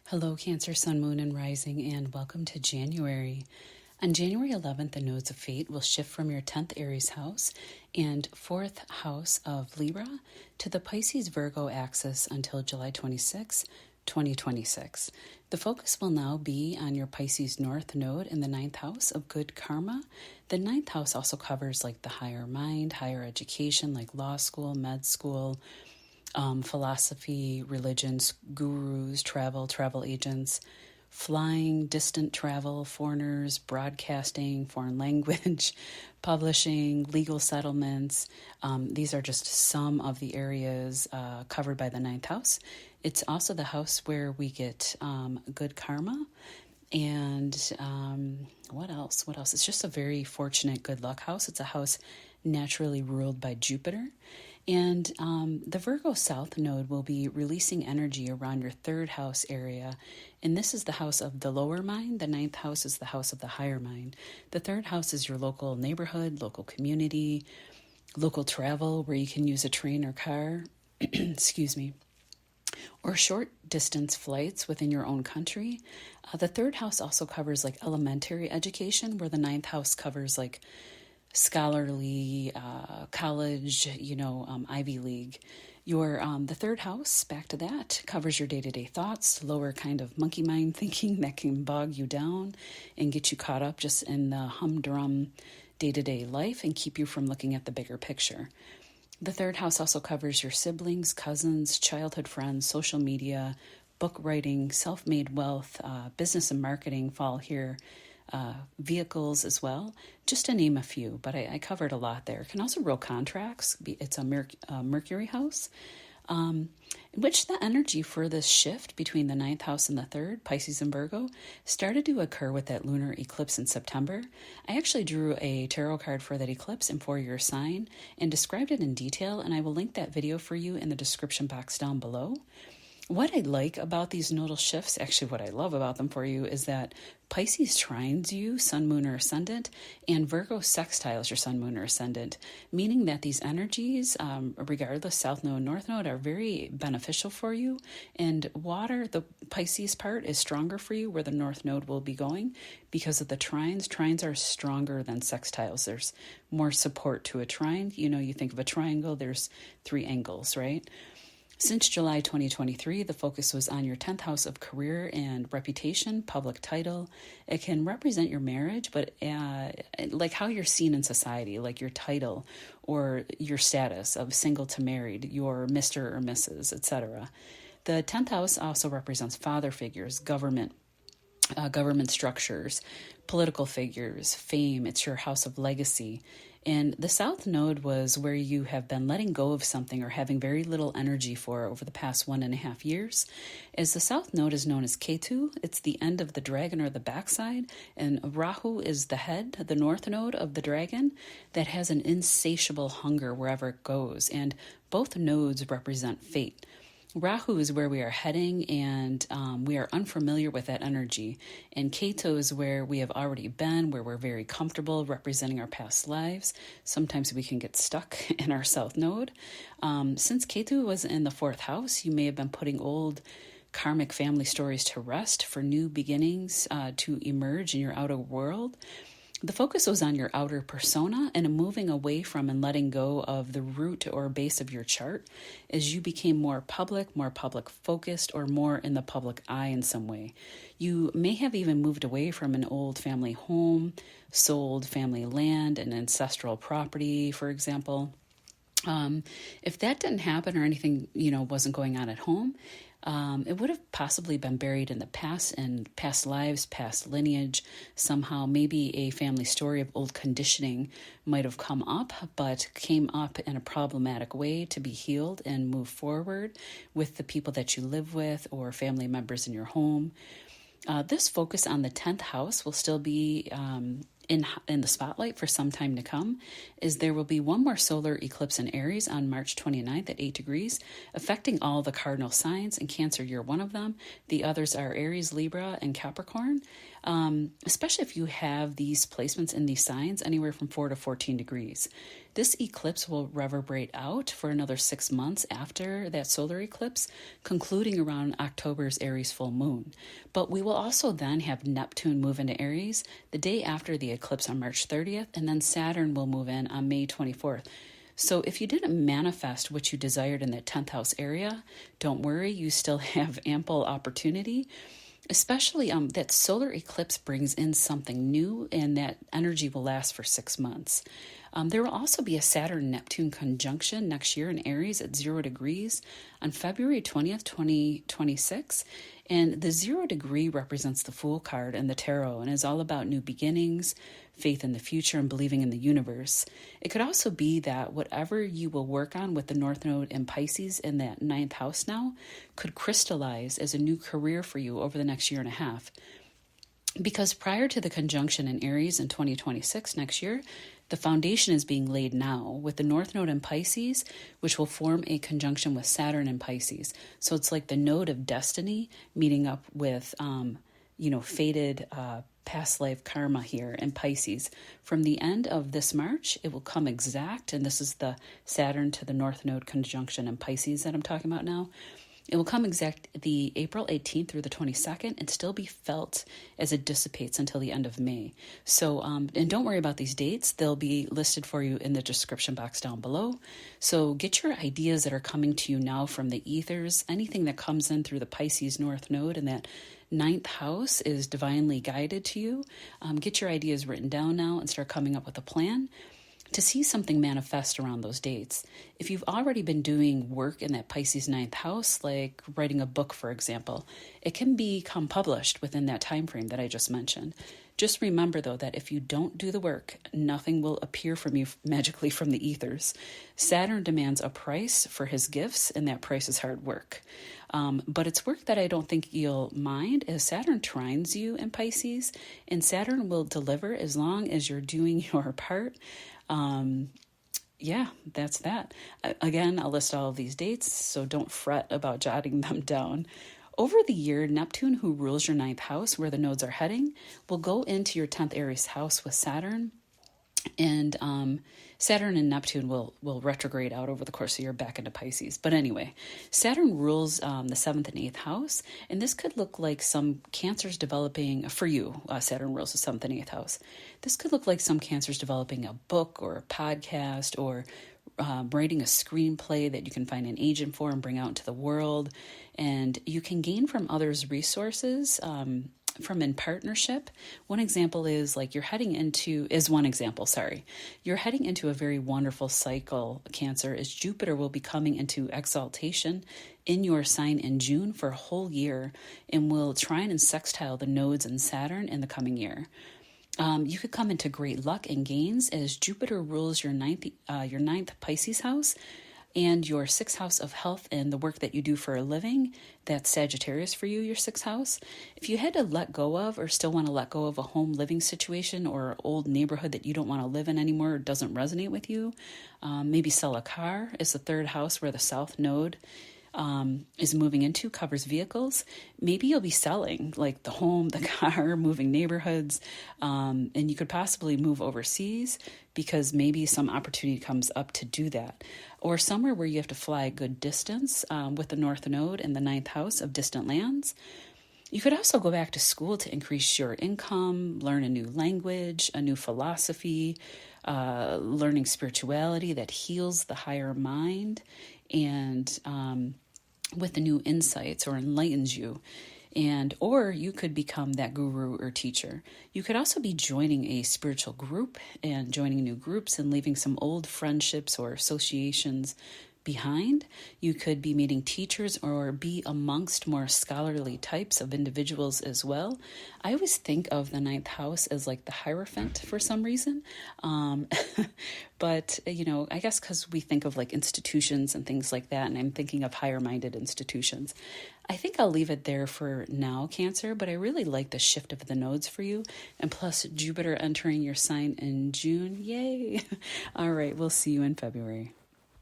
Hello, Cancer, Sun, Moon, and Rising, and welcome to January. On January 11th, the nodes of fate will shift from your 10th Aries house and 4th house of Libra to the Pisces Virgo axis until July 26, 2026. The focus will now be on your Pisces North Node in the 9th house of good karma. The 9th house also covers like the higher mind, higher education, like law school, med school, philosophy, religions, gurus, travel agents, flying, distant travel, foreigners, broadcasting, foreign language, publishing, legal settlements. These are just some of the areas covered by the 9th house. It's also the house where we get good karma. And what else? It's just a very fortunate good luck house. It's a house naturally ruled by Jupiter. And the Virgo South Node will be releasing energy around your 3rd house area. And this is the house of the lower mind. The 9th house is the house of the higher mind. The 3rd house is your local neighborhood, local community, local travel where you can use a train or car, excuse me, or short distance flights within your own country. The 3rd house also covers like elementary education, where the 9th house covers like scholarly, college, Ivy League. Your the 3rd house, back to that, covers your day-to-day thoughts, lower kind of monkey mind thinking that can bog you down and get you caught up just in the humdrum day-to-day life and keep you from looking at the bigger picture. The 3rd house also covers your siblings, cousins, childhood friends, social media, book writing, self-made wealth, business and marketing fall here. Vehicles as well, just to name a few, but I covered a lot there. Can also rule contracts. It's a Mercury house, in which the energy for this shift between the 9th house and the 3rd, Pisces and Virgo, started to occur with that lunar eclipse in September. I actually drew a tarot card for that eclipse and for your sign and described it in detail, and I will link that video for you in the description box down below. What I like about these nodal shifts, actually what I love about them for you, is that Pisces trines you, sun, moon, or ascendant, and Virgo sextiles your sun, moon, or ascendant, meaning that these energies, regardless, South Node, North Node, are very beneficial for you. And water, the Pisces part, is stronger for you, where the North Node will be going because of the trines. Trines are stronger than sextiles. There's more support to a trine. You think of a triangle, there's 3 angles, right? Since July 2023, the focus was on your 10th house of career and reputation, public title. It can represent your marriage, but like how you're seen in society, like your title or your status of single to married, your Mr. or Mrs., etc. The 10th house also represents father figures, government structures, political figures, fame. It's your house of legacy. And the South Node was where you have been letting go of something or having very little energy for over the past 1.5 years. As the South Node is known as Ketu, it's the end of the dragon or the backside, and Rahu is the head, the North Node of the dragon, that has an insatiable hunger wherever it goes. And both nodes represent fate. Rahu is where we are heading, and we are unfamiliar with that energy. And Ketu is where we have already been, where we're very comfortable representing our past lives. Sometimes we can get stuck in our South Node. Since Ketu was in the 4th house, you may have been putting old karmic family stories to rest for new beginnings to emerge in your outer world. The focus was on your outer persona and moving away from and letting go of the root or base of your chart as you became more public focused, or more in the public eye in some way. You may have even moved away from an old family home, sold family land and ancestral property, for example. If that didn't happen or anything, wasn't going on at home, it would have possibly been buried in the past, and past lives, past lineage. Somehow, maybe a family story of old conditioning might have come up, but came up in a problematic way to be healed and move forward with the people that you live with or family members in your home. This focus on the 10th house will still be in the spotlight for some time to come, is there will be one more solar eclipse in Aries on March 29th at 8 degrees, affecting all the cardinal signs, and Cancer, you're one of them. The others are Aries, Libra, and Capricorn. especially if you have these placements in these signs anywhere from 4 to 14 degrees. This eclipse will reverberate out for another 6 months after that solar eclipse, concluding around October's Aries full moon. But we will also then have Neptune move into Aries the day after the eclipse on March 30th, and then Saturn will move in on May 24th. So if you didn't manifest what you desired in that 10th house area, don't worry, you still have ample opportunity. Especially that solar eclipse brings in something new, and that energy will last for 6 months. There will also be a Saturn-Neptune conjunction next year in Aries at 0 degrees on February 20th, 2026. And the 0 degree represents the Fool card in the tarot and is all about new beginnings, faith in the future, and believing in the universe. It could also be that whatever you will work on with the North Node and Pisces in that 9th house now could crystallize as a new career for you over the next year and a half. Because prior to the conjunction in Aries in 2026 next year, the foundation is being laid now with the North Node in Pisces, which will form a conjunction with Saturn in Pisces. So it's like the node of destiny meeting up with, fated past life karma here in Pisces. From the end of this March, it will come exact, and this is the Saturn to the North Node conjunction in Pisces that I'm talking about now. It will come exact the April 18th through the 22nd and still be felt as it dissipates until the end of May. So, and don't worry about these dates. They'll be listed for you in the description box down below. So get your ideas that are coming to you now from the ethers. Anything that comes in through the Pisces North Node and that 9th house is divinely guided to you. Get your ideas written down now and start coming up with a plan to see something manifest around those dates. If you've already been doing work in that Pisces 9th house, like writing a book, for example, it can become published within that time frame that I just mentioned. Just remember, though, that if you don't do the work, nothing will appear from you magically from the ethers. Saturn demands a price for his gifts, and that price is hard work. But it's work that I don't think you'll mind, as Saturn trines you in Pisces, and Saturn will deliver as long as you're doing your part. That's that. Again, I'll list all of these dates, so don't fret about jotting them down. Over the year, Neptune, who rules your 9th house, where the nodes are heading, will go into your 10th Aries house with Saturn. And Saturn and Neptune will retrograde out over the course of the year back into Pisces. But anyway, Saturn rules the 7th and 8th house, and this could look like some cancers developing, for you, Saturn rules the 7th and 8th house. This could look like some cancers developing a book or a podcast or writing a screenplay that you can find an agent for and bring out into the world. And you can gain from others' resources from in partnership. One example is like you're heading into a very wonderful cycle, Cancer, as Jupiter will be coming into exaltation in your sign in June for a whole year and will trine and sextile the nodes in Saturn in the coming year. You could come into great luck and gains as Jupiter rules your ninth Pisces house and your 6th house of health and the work that you do for a living. That's Sagittarius for you, your 6th house. If you had to let go of or still want to let go of a home living situation or old neighborhood that you don't want to live in anymore or doesn't resonate with you, maybe sell a car is the 3rd house where the South Node is moving into, covers vehicles. Maybe you'll be selling like the home, the car, moving neighborhoods, and you could possibly move overseas because maybe some opportunity comes up to do that. Or somewhere where you have to fly a good distance with the North Node and the 9th house of distant lands. You could also go back to school to increase your income, learn a new language, a new philosophy, learning spirituality that heals the higher mind and with the new insights or enlightens you. Or you could become that guru or teacher. You could also be joining a spiritual group and joining new groups and leaving some old friendships or associations behind. You could be meeting teachers or be amongst more scholarly types of individuals as well. I always think of the 9th house as like the Hierophant for some reason. But, I guess because we think of like institutions and things like that, and I'm thinking of higher-minded institutions. I think I'll leave it there for now, Cancer, but I really like the shift of the nodes for you. And plus Jupiter entering your sign in June. Yay! All right, we'll see you in February.